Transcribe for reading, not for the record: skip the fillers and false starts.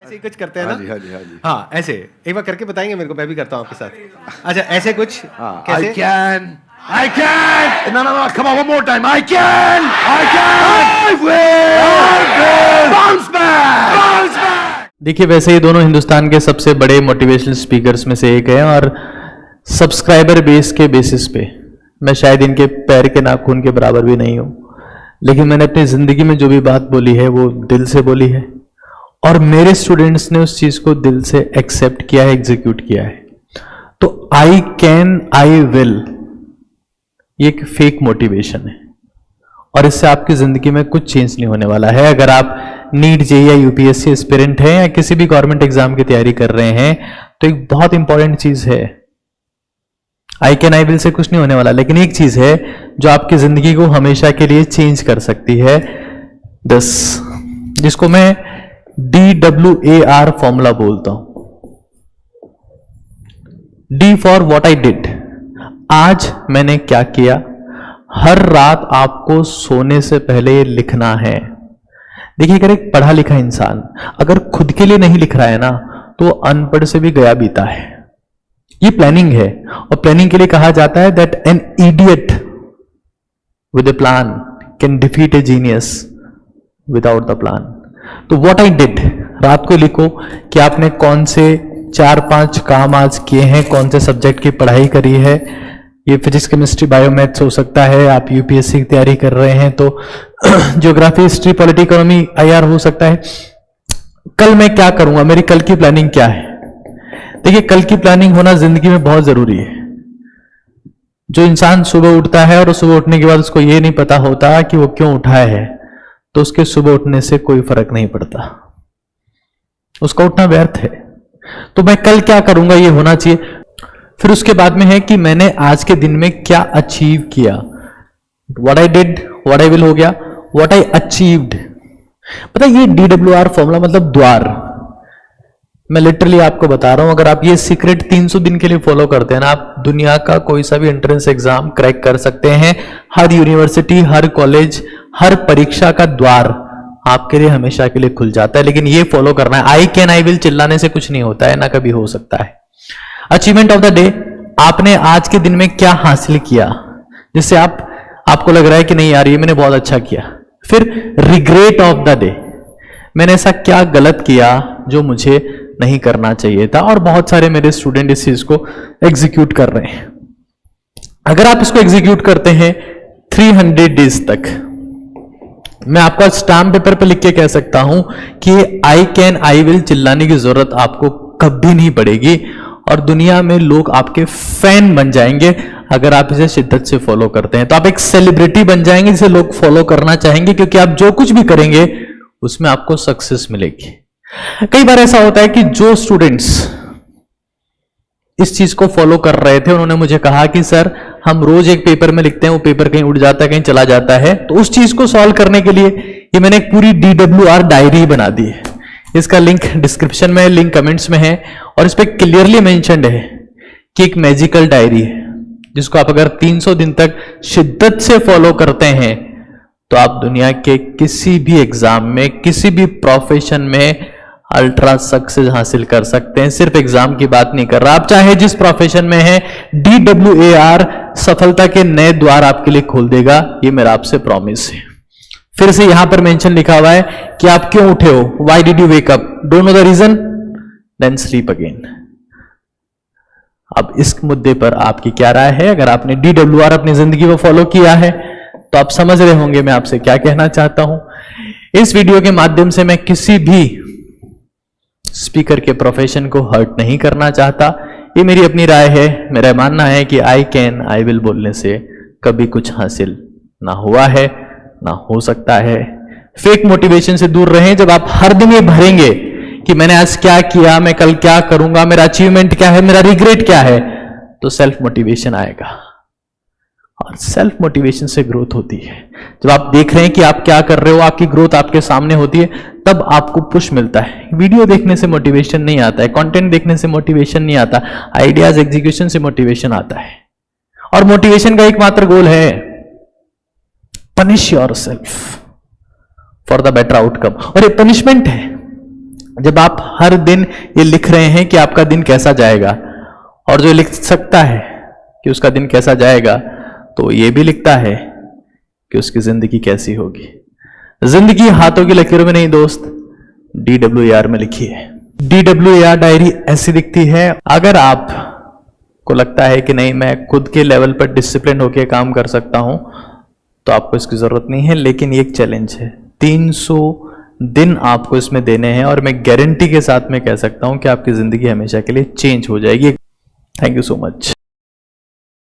ऐसे ही कुछ करते हैं ना? हाँ जी, हाँ जी, हाँ जी। हाँ, ऐसे एक बार करके बताएंगे मेरे को, मैं भी करता हूँ आपके साथ। अच्छा, ऐसे कुछ I can, no, no, no, come on, one more time. I can, I will, bounce back. देखिए, वैसे ही दोनों हिंदुस्तान के सबसे बड़े मोटिवेशनल स्पीकर्स में से एक है और सब्सक्राइबर बेस के बेसिस पे मैं शायद इनके पैर के नाखून के बराबर भी नहीं हूं, लेकिन मैंने अपनी जिंदगी में जो भी बात बोली है वो दिल से बोली है और मेरे स्टूडेंट्स ने उस चीज को दिल से एक्सेप्ट किया है, एग्जीक्यूट किया है। तो आई कैन, आई विल, ये एक फेक मोटिवेशन है और इससे आपकी जिंदगी में कुछ चेंज नहीं होने वाला है। अगर आप नीट, जेईई या यूपीएससी एस्पिरेंट हैं या किसी भी गवर्नमेंट एग्जाम की तैयारी कर रहे हैं, तो एक बहुत इंपॉर्टेंट चीज है, I can, I will say कुछ नहीं होने वाला, लेकिन एक चीज है जो आपकी जिंदगी को हमेशा के लिए चेंज कर सकती है, जिसको मैं DWAR फॉर्मूला बोलता हूं। D for what I did, आज मैंने क्या किया। हर रात आपको सोने से पहले लिखना है। देखिए, अगर एक पढ़ा लिखा इंसान अगर खुद के लिए नहीं लिख रहा है ना, तो अनपढ़ से भी गया बीता है। ये प्लानिंग है और प्लानिंग के लिए कहा जाता है that an idiot with A plan can defeat A genius without the plan. तो व्हाट आई डिड, रात को लिखो कि आपने कौन से 4-5 काम आज किए हैं, कौन से सब्जेक्ट की पढ़ाई करी है। ये फिजिक्स, केमिस्ट्री, बायोमैथ्स हो सकता है, आप यूपीएससी की तैयारी कर रहे हैं तो geography, history, polity, economy, IR हो सकता है। कल मैं क्या करूंगा, मेरी कल की प्लानिंग क्या है। देखिए, कल की प्लानिंग होना जिंदगी में बहुत जरूरी है। जो इंसान सुबह उठता है और सुबह उठने के बाद उसको ये नहीं पता होता कि वो क्यों उठा है, तो उसके सुबह उठने से कोई फर्क नहीं पड़ता, उसका उठना व्यर्थ है। तो मैं कल क्या करूंगा ये होना चाहिए। फिर उसके बाद में है कि मैंने आज के दिन में क्या अचीव किया। What I did, what I will हो गया, व्हाट आई अचीव्ड। पता है, ये DWR फॉर्मूला मतलब द्वार, मैं लिटरली आपको बता रहा हूं, अगर आप ये सीक्रेट 300 दिन के लिए फॉलो करते हैं ना, आप दुनिया का कोई सा भी एंट्रेंस एग्जाम क्रैक कर सकते हैं। हर यूनिवर्सिटी, हर कॉलेज, हर परीक्षा का द्वार आपके लिए हमेशा के लिए खुल जाता है। लेकिन ये फॉलो करना है। आई कैन, आई विल चिल्लाने से कुछ नहीं होता है, ना कभी हो सकता है। अचीवमेंट ऑफ द डे, आपने आज के दिन में क्या हासिल किया जिससे आपको लग रहा है कि नहीं यार ये मैंने बहुत अच्छा किया। फिर रिग्रेट ऑफ द डे, मैंने ऐसा क्या गलत किया जो मुझे नहीं करना चाहिए था। और बहुत सारे मेरे स्टूडेंट इस चीज को एग्जीक्यूट कर रहे हैं। अगर आप इसको एग्जीक्यूट करते हैं 300 डेज तक, मैं आपको स्टाम्प पेपर पे लिख के कह सकता हूं कि आई कैन, आई विल चिल्लाने की जरूरत आपको कभी नहीं पड़ेगी और दुनिया में लोग आपके फैन बन जाएंगे अगर आप इसे शिद्दत से फॉलो करते हैं। तो आप एक सेलिब्रिटी बन जाएंगे जिसे लोग फॉलो करना चाहेंगे, क्योंकि आप जो कुछ भी करेंगे उसमें आपको सक्सेस मिलेगी। कई बार ऐसा होता है कि जो स्टूडेंट्स इस चीज को फॉलो कर रहे थे उन्होंने मुझे कहा कि सर हम रोज एक पेपर में लिखते हैं, वो पेपर कहीं उड़ जाता है, कहीं चला जाता है। तो उस चीज को सॉल्व करने के लिए ये मैंने एक पूरी DWR डायरी बना दी है। इसका लिंक डिस्क्रिप्शन में है, लिंक कमेंट्स में है और इस पे क्लियरली मेंशन्ड है कि एक मैजिकल डायरी है जिसको आप अगर 300 दिन तक शिद्दत से फॉलो करते हैं तो आप दुनिया के किसी भी एग्जाम में, किसी भी प्रोफेशन में अल्ट्रा सक्सेस हासिल कर सकते हैं। सिर्फ एग्जाम की बात नहीं कर रहा, आप चाहे जिस प्रोफेशन में हैं, DWAR सफलता के नए द्वार आपके लिए खोल देगा, ये मेरा आपसे प्रॉमिस है। फिर से यहां पर मेंशन लिखा हुआ है कि आप क्यों उठे हो, why did you wake up, don't know the reason, then sleep again. अब इस मुद्दे पर आपकी क्या राय है? अगर आपने DWR अपनी जिंदगी में फॉलो किया है तो आप समझ रहे होंगे मैं आपसे क्या कहना चाहता हूं। इस वीडियो के माध्यम से मैं किसी भी स्पीकर के प्रोफेशन को हर्ट नहीं करना चाहता, ये मेरी अपनी राय है। मेरा मानना है कि आई कैन, आई विल बोलने से कभी कुछ हासिल ना हुआ है, ना हो सकता है। फेक मोटिवेशन से दूर रहें। जब आप हर दिन ये भरेंगे कि मैंने आज क्या किया, मैं कल क्या करूंगा, मेरा अचीवमेंट क्या है, मेरा रिग्रेट क्या है, तो सेल्फ मोटिवेशन आएगा और सेल्फ मोटिवेशन से ग्रोथ होती है। जब आप देख रहे हैं कि आप क्या कर रहे हो, आपकी ग्रोथ आपके सामने होती है, तब आपको पुश मिलता है। वीडियो देखने से मोटिवेशन नहीं आता है, कंटेंट देखने से मोटिवेशन नहीं आता, आइडियाज एग्जीक्यूशन से मोटिवेशन आता है। और मोटिवेशन का एकमात्र गोल है punish yourself for the better outcome. और ये पनिशमेंट है, जब आप हर दिन ये लिख रहे हैं कि आपका दिन कैसा जाएगा, और जो लिख सकता है कि उसका दिन कैसा जाएगा, तो ये भी लिखता है कि उसकी जिंदगी कैसी होगी। जिंदगी हाथों की लकीरों में नहीं दोस्त, DWAR में लिखी है। DWAR डायरी ऐसी दिखती है। अगर आप को लगता है कि नहीं मैं खुद के लेवल पर डिसिप्लिन होकर काम कर सकता हूं, तो आपको इसकी जरूरत नहीं है। लेकिन ये एक चैलेंज है, 300 दिन आपको इसमें देने हैं, और मैं गारंटी के साथ में कह सकता हूं कि आपकी जिंदगी हमेशा के लिए चेंज हो जाएगी। Thank you so much.